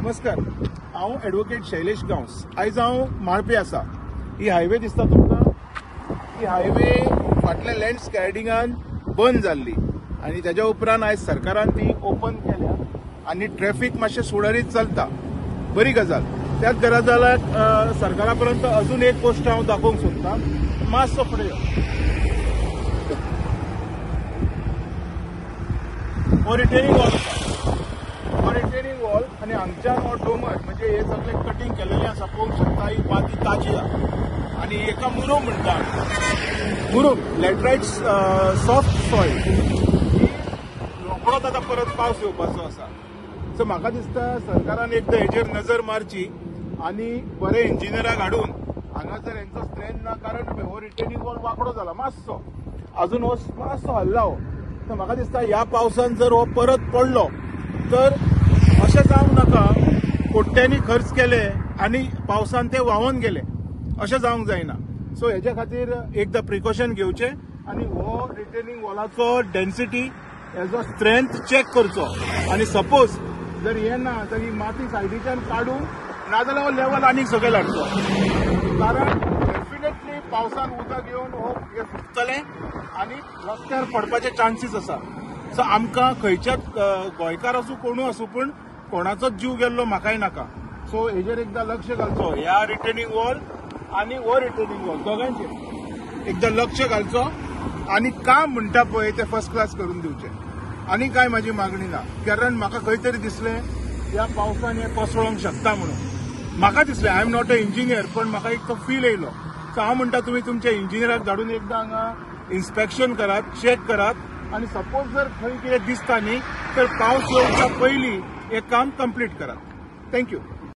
नमस्कार, हांव एडवोकेट शैलेश गांवस। आयज हांव माळपे आसा। ही हायवे दिसता तुमकां, ही हायवे फाटल्या लँडस्लायडिंगान बंद जाल्ली आनी तेज्या उपरांत आयज सरकारान ती ओपन केल्या आनी ट्रॅफिक मातशें सुडारीत चलता। बरी गजाल। त्याच गजालाक सरकारा पर्यंत अजून एक गोष्ट हांव दाखोवंक सोदतां। मातसो फुडें यो। हो रिटेनिंग वॉल आसा, हो रिटेनिंग वॉल आनी हांगच्यान हो डोंगर म्हणजे हे सगळे कटिंग केलेले आसा। पळोवंक शकता ही माती ताजी आसा आनी एका मुरूम म्हणटा। मुरूम लॅटरायट सॉफ्ट सॉयल, रोखडोच आतां परत पावस येवपाचो आसा। सो म्हाका दिसता सरकारान एकदां हेजेर नजर मारची आनी बरे इंजिनियराक हाडून हांगासर हेंचो स्ट्रेंथ ना, कारण हो रिटेनिंग वॉल वांकडो जाला मातसो, अजून हो मातसो हल्ला हो। तर म्हाका दिसता ह्या पावसान जर हो परत पडलो तर अशें जावंक नाका कोट्यांनी खर्च केले आनी पावसान ते व्हांवून गेले, अशें जावंक जायना। सो हेजे खातीर एकदां प्रिकॉशन घेवचे आनी हो रिटेनिंग वॉलाचो डेन्सिटी, हेजो स्ट्रेंथ चेक करचो आनी सपोज जर हे ना तर ही माती सायडीच्यान काडून नाजाल्यार हो लेवल आनीक सकयल हाडचो, कारण डेफिनेटली पावसान उदक येवन हो हे फुटतले आनी रस्त्यार पडपाचे चान्सीस आसा। सो आमकां खंयच्याच गोंयकार आसूं कोणूय आसूं पूण कोणाचोच जीव गेल्लो म्हाकाय नाका। सो हेजेर एकदां लक्ष घालचो, ह्या रिटेनिंग वॉल आनी हो रिटेनिंग वॉल दोगांचेर एकदां लक्ष घालचो आनी काम म्हणटा पळय ते फर्स्ट क्लास करून दिवचे। आनी काय म्हाजी मागणी ना, कारण म्हाका खंय तरी दिसलें ह्या पावसान हें कोसळोंक शकता म्हणून म्हाका दिसलें। I am not a engineer, पण म्हाका एक तो फील येयलो। सो हांव म्हणटा तुमी तुमच्या इंजिनियराक धाडून एकदां हांगा इन्स्पेक्शन करात, चेक करात आनी सपोज जर खंय कितें दिसता न्ही तर पावस येवच्या पयलीं हें काम कंप्लीट करात। थँक्यू।